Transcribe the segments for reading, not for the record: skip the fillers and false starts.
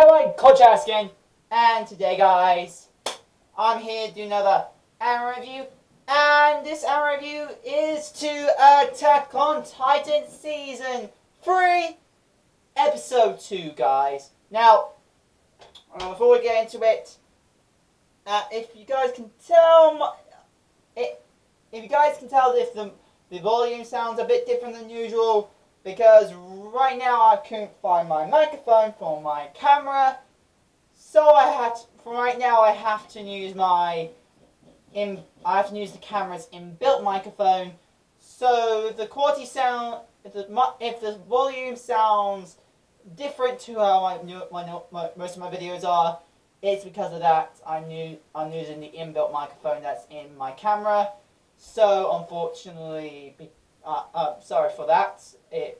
Hello, Coach Askin, and today, guys, I'm here to do another anime review, and this anime review is to Attack on Titan Season 3, Episode 2, guys. Now, before we get into it, if you guys can tell, if the volume sounds a bit different than usual, because right now I couldn't find my microphone for my camera, so right now I have to use the camera's inbuilt microphone. So the quality sound, if the volume sounds different to how most of my videos are, it's because of that. I'm using the inbuilt microphone that's in my camera. So unfortunately, sorry for that. If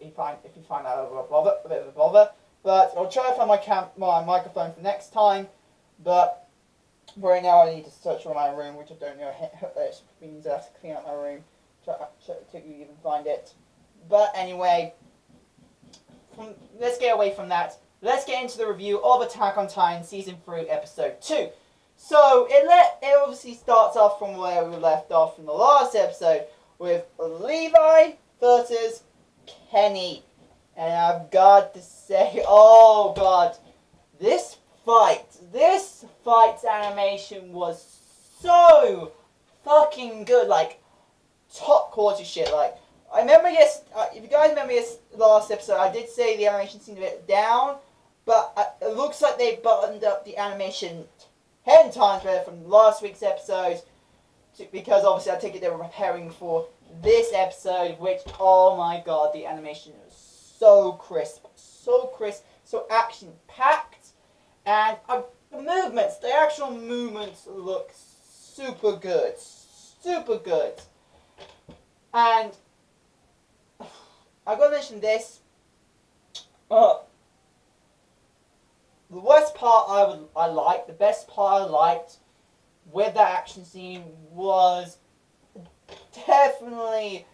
you find that a bit of a bother, but I'll try to find my microphone for next time. But right now I need to search for my room, which I don't know. It means I have to clean up my room to even find it. But anyway, let's get away from that. Let's get into the review of Attack on Titan Season 3, Episode 2. So it obviously starts off from where we left off from the last episode, with Levi versus Kenny. And I've got to say, oh god, this fight's animation was so fucking good, like top quality shit. Like, I remember, yes, if you guys remember this last episode, I did say the animation seemed a bit down, but it looks like they buttoned up the animation 10 times better from last week's episodes. Because obviously I take it they were preparing for this episode, which, oh my god, the animation was so crisp, so action-packed, and the actual movements look super good, and I've got to mention this, the best part I liked with that action scene was definitely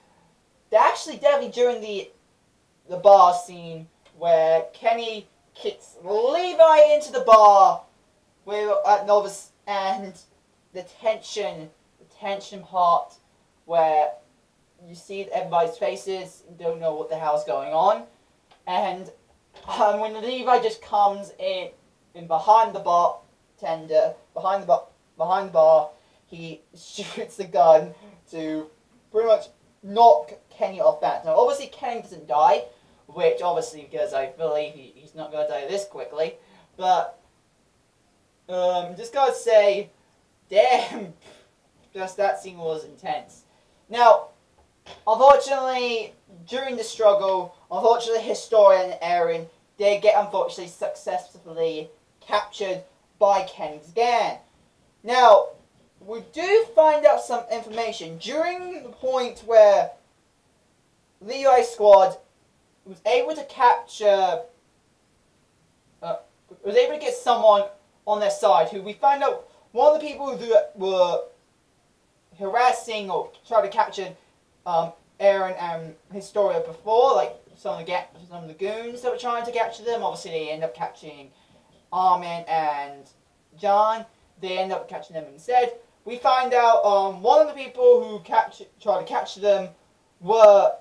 during the bar scene where Kenny kicks Levi into the bar at Novus, and the tension part where you see everybody's faces and don't know what the hell's going on, and when Levi just comes in behind the bar, he shoots the gun to pretty much knock Kenny off balance. Now, obviously, Kenny doesn't die, which obviously, because I believe he's not going to die this quickly, but just gotta say, damn, just that scene was intense. Now, unfortunately, during the struggle, Historia and Eren did get successfully captured by Kenny's gang. Now, we do find out some information during the point where Levi's squad was able to get someone on their side, who we find out one of the people who were harassing or trying to capture Eren and Historia before, like some of the goons that were trying to capture them. Obviously, they end up capturing Armin and John. They end up catching them instead. We find out one of the people who tried to capture them were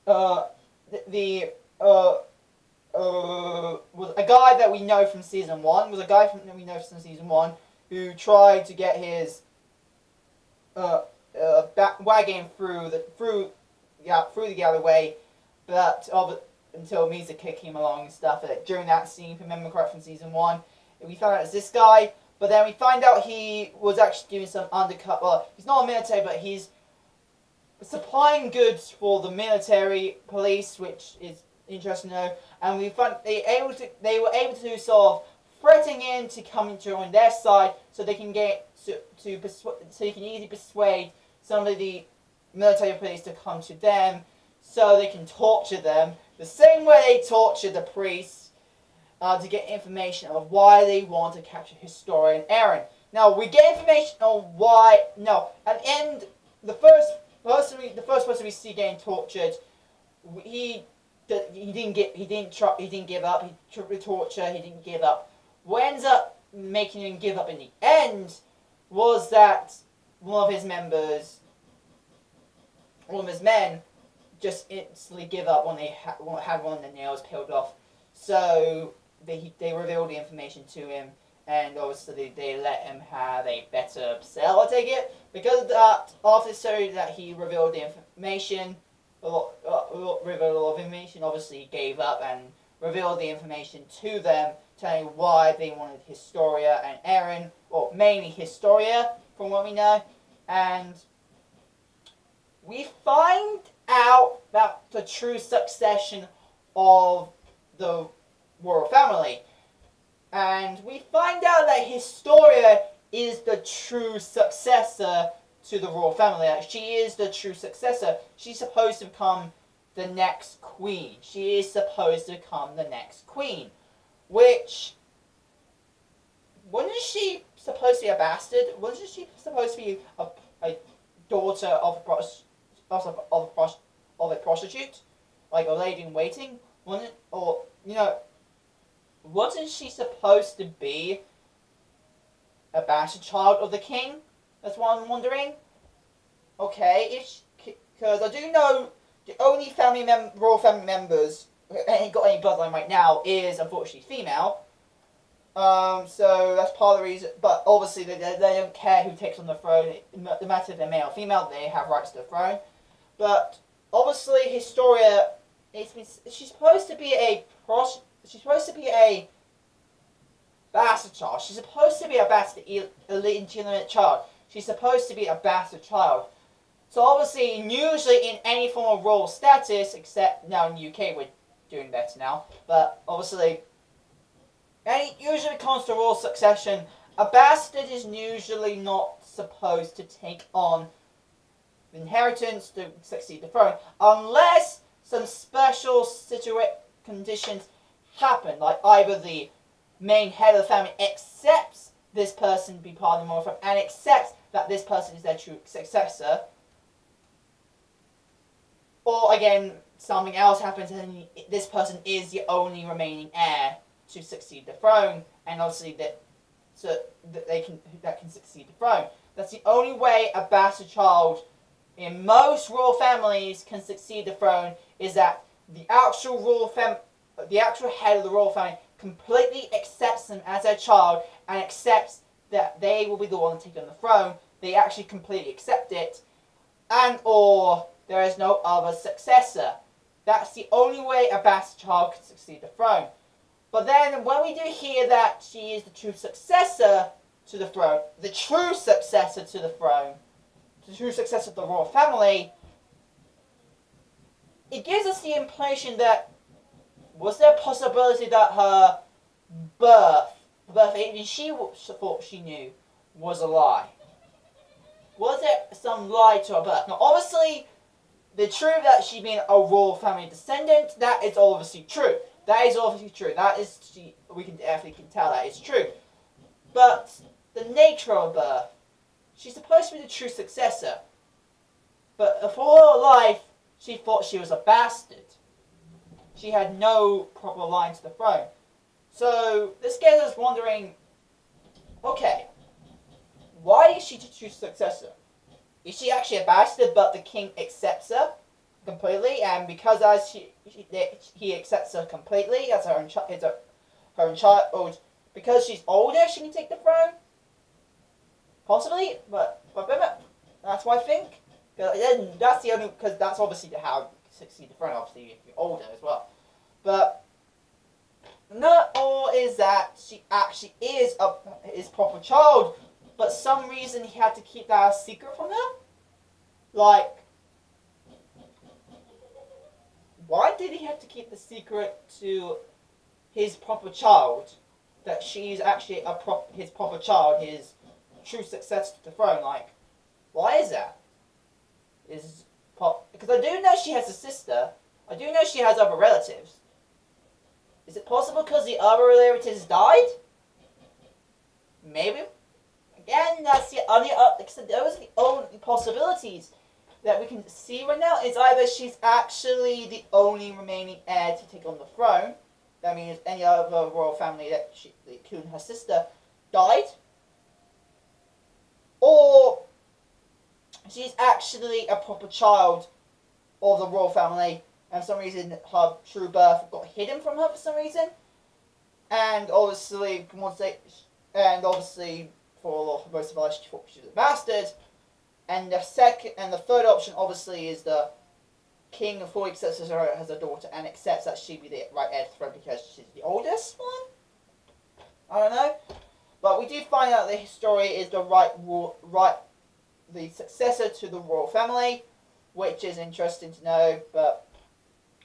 was a guy that we know from season 1. Who tried to get his wagon through the alleyway, but until Mizuki came along and stuff. During that scene, if you remember correct from season 1, we found out it's this guy. But then we find out he was actually doing some undercut. Well, he's not a military, but he's supplying goods for the military police, which is interesting to know. And we found they were able to sort of threaten him to come and join their side, so they can so you can easily persuade some of the military police to come to them, so they can torture them the same way they tortured the priests. To get information of why they want to capture Historia and Eren. Now, we get information on why. No, at the end, the first person we see getting tortured, he he didn't give up. He took the torture. He didn't give up. What ends up making him give up in the end was that one of his members, one of his men, just instantly give up when they had one of the nails peeled off. So they revealed the information to him, and obviously they let him have a better cell, I take it. Because of that, after the story that he revealed the information, revealed a lot of information, obviously he gave up and revealed the information to them, telling why they wanted Historia and Eren, well, mainly Historia, from what we know. And we find out about the true succession of the royal family. And we find out that Historia is the true successor to the royal family. She is the true successor. She's supposed to become the next queen. She is supposed to become the next queen. Which, wasn't she supposed to be a bastard? Wasn't she supposed to be a daughter of a prostitute? Like a lady in waiting? Wasn't, or, you know, wasn't she supposed to be a bastard child of the king? That's what I'm wondering. Okay, because I do know the only royal family members who ain't got any bloodline right now is unfortunately female. So that's part of the reason. But obviously they don't care who takes on the throne. No matter if they're male or female, they have rights to the throne. But obviously Historia, she's supposed to be a bastard child. She's supposed to be a bastard illegitimate child. She's supposed to be a bastard child. So obviously, usually in any form of royal status, except now in the UK we're doing better now, but obviously, usually when it comes to royal succession, a bastard is usually not supposed to take on the inheritance to succeed the throne, unless some special conditions happen, like either the main head of the family accepts this person to be part of the royal family and accepts that this person is their true successor, or again something else happens and this person is the only remaining heir to succeed the throne, and obviously that can succeed the throne. That's the only way a bastard child in most royal families can succeed the throne, is that the actual head of the royal family completely accepts them as their child and accepts that they will be the one to take on the throne. They actually completely accept it, and or there is no other successor. That's the only way a bastard child can succeed the throne. But then when we do hear that she is the true successor to the throne, the true successor to the throne, the true successor of the royal family, it gives us the impression that was there a possibility that her birth even she thought she knew, was a lie? Was there some lie to her birth? Now obviously, the truth that she being a royal family descendant, that is obviously true. That is obviously true. We can definitely tell that is true. But the nature of birth, she's supposed to be the true successor. But for her life, she thought she was a bastard. She had no proper line to the throne. So this gets us wondering, okay, why is she the true successor? Is she actually a bastard, but the king accepts her completely, and because he accepts her completely as her own child, because she's older, she can take the throne? Possibly, but that's what I think. Because that's obviously how you succeed the throne, obviously, if you're older as well. But not all is that she actually is proper child, but some reason he had to keep that a secret from her. Like, why did he have to keep the secret to his proper child, that she's actually his proper child, his true successor to the throne? Like, why is that? Because I do know she has a sister. I do know she has other relatives. Is it possible because the other relatives died? Maybe. Again, that's the only. Those are the only possibilities. that we can see right now is either she's actually the only remaining heir to take on the throne. That means any other royal family including her sister, died. Or she's actually a proper child of the royal family, and for some reason her true birth got hidden from her for some reason. And obviously, for most of us, she thought she was a bastard. And the third option, obviously, is the king fully accepts her as a daughter and accepts that she'd be the right heir to the throne because she's the oldest one. I don't know, but we do find out that Historia is the successor to the royal family, which is interesting to know. But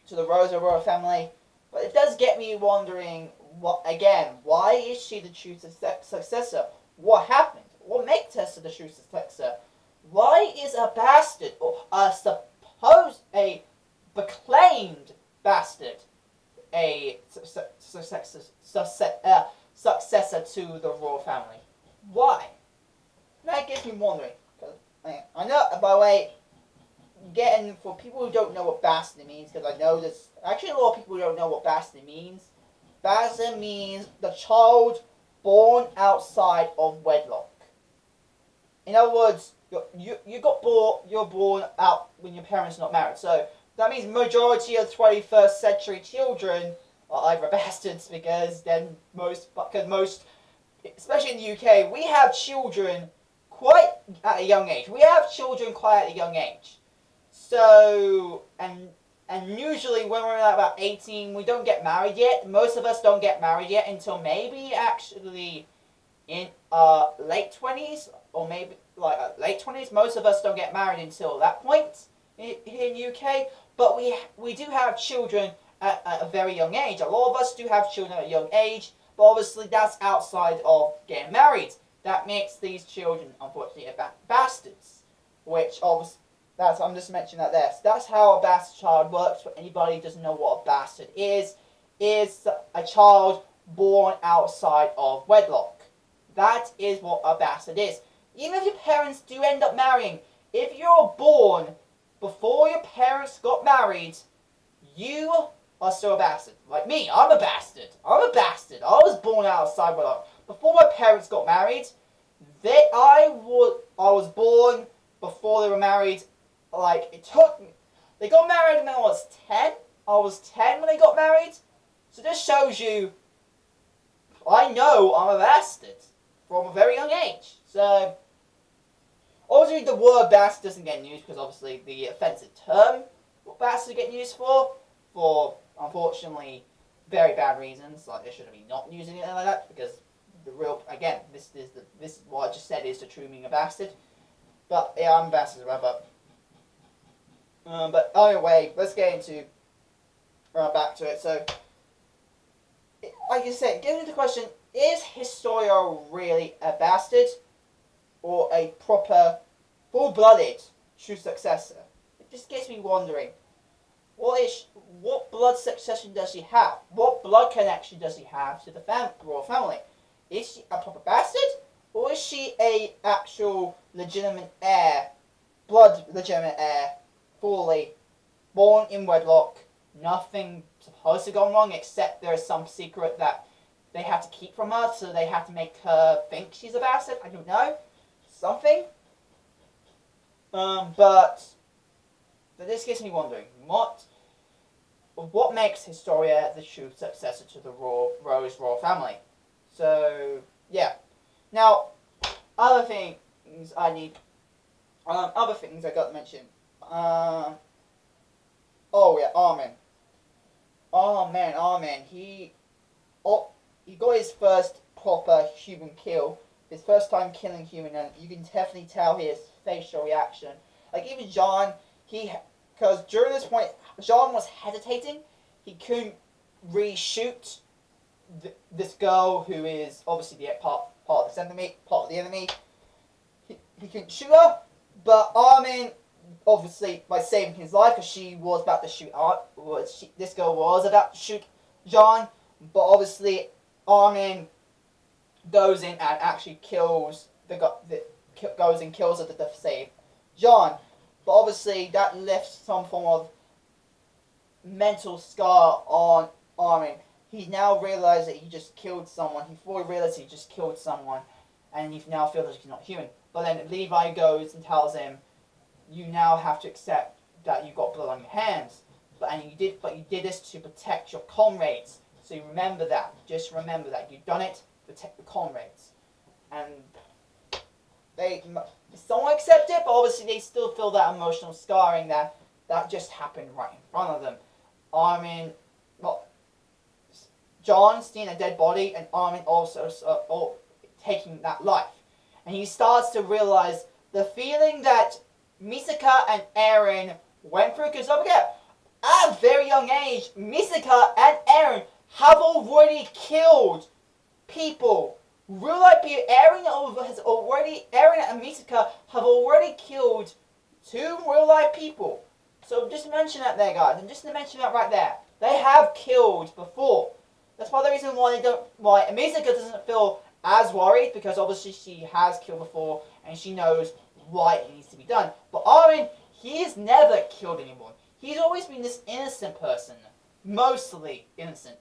to the Rosa royal family, but it does get me wondering. Why is she the true successor? What happened? What makes her the true successor? Why is a bastard, or a proclaimed bastard, a successor to the royal family? Why? That gets me wondering. I know, by the way, for people who don't know what bastard means, because I know there's actually a lot of people who don't know what bastard means. Bastard means the child born outside of wedlock. In other words, you're born out when your parents are not married. So that means majority of 21st century children are either bastards because most, especially in the UK, we have children quite at a young age. So and usually when we're about 18, we don't get married yet. Most of us don't get married yet until maybe actually in late 20s, or maybe late 20s. Most of us don't get married until that point here in the UK. But we do have children at a very young age. A lot of us do have children at a young age, but obviously that's outside of getting married. That makes these children, unfortunately, bastards, which obviously. I'm just mentioning that there. So that's how a bastard child works. For anybody who doesn't know what a bastard is a child born outside of wedlock. That is what a bastard is. Even if your parents do end up marrying, if you're born before your parents got married, you are still a bastard. Like me, I'm a bastard. I was born outside wedlock. Before my parents got married, I was born before they were married. They got married when I was 10. I was 10 when they got married. So this shows you, I know I'm a bastard from a very young age. So, obviously the word bastard doesn't get used because obviously the offensive term what bastards get used for unfortunately very bad reasons. Like they shouldn't be not using it like that because this is what I just said is the true meaning of bastard. But yeah, I'm a bastard, but anyway, let's get into back to it. So, like I said, getting into the question: is Historia really a bastard or a proper, full-blooded true successor? It just gets me wondering: what blood succession does she have? What blood connection does she have to the royal family? Is she a proper bastard, or is she a actual legitimate heir, legitimate heir? Fully born in wedlock, nothing supposed to go wrong except there is some secret that they have to keep from her, so they have to make her think she's a bastard. I don't know, something. But this gets me wondering what makes Historia the true successor to the Rose royal family. So yeah, now other things I got to mention. Oh yeah, Armin. Armin. He got his first proper human kill. His first time killing human, and you can definitely tell his facial reaction. Like even Jean, because during this point, Jean was hesitating. He couldn't reshoot this girl who is obviously the part of the enemy. He couldn't shoot her, but Armin, obviously by saving his life, because she was about to shoot this girl was about to shoot Jean, but obviously Armin goes in and actually kills her to save Jean. but obviously that left some form of mental scar on Armin. He's now realised that he just killed someone. He fully realised he just killed someone, and he now feels like he's not human. But then Levi goes and tells him, "You now have to accept that you got blood on your hands, but you did this to protect your comrades. So you remember that. Just remember that you've done it to protect the comrades." And they somewhat accept it, but obviously they still feel that emotional scarring that just happened right in front of them. Armin, well, John seeing a dead body, and Armin also taking that life. And he starts to realize the feeling that Misaka and Eren went through, because don't forget, at a very young age, Misaka and Eren have already killed people. Real life people. Eren and Misaka have already killed 2 real life people. So just mention that there, guys, and just to mention that right there, they have killed before. That's part of the reason why Misaka doesn't feel as worried, because obviously she has killed before and she knows why it needs to be done. But Armin, he has never killed anyone. He's always been this innocent person, mostly innocent.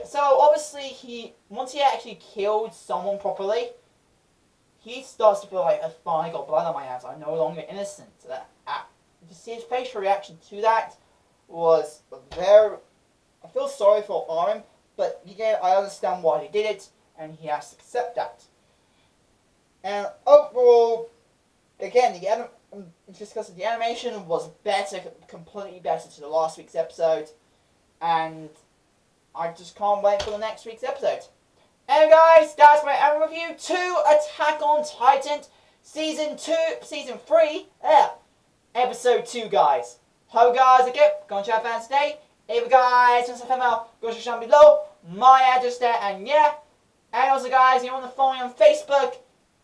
So obviously once he actually killed someone properly, he starts to feel like, "I finally got blood on my hands. I'm no longer innocent." To see his facial reaction to that was very. I feel sorry for Armin, but again, I understand why he did it, and he has to accept that. And overall, again, just because the animation was better, completely better to the last week's episode, and I just can't wait for the next week's episode. And guys, that's my anime review to Attack on Titan Season 3, Episode 2, guys. Hope guys, okay, go and chat fans today. If you guys want some female, go to the down below. My address there, and yeah. And also guys, if you want to follow me on Facebook,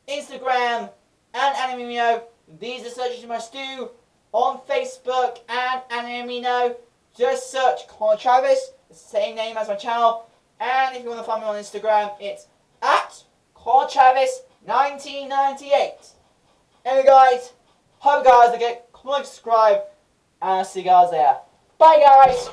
Instagram, and Animino, these are searches you must do. On Facebook and Animino, just search Connor Travis, the same name as my channel. And if you want to find me on Instagram, it's at Connor Travis 1998. Anyway guys, hope you guys, okay, comment, subscribe, and I'll see you guys there. Bye guys!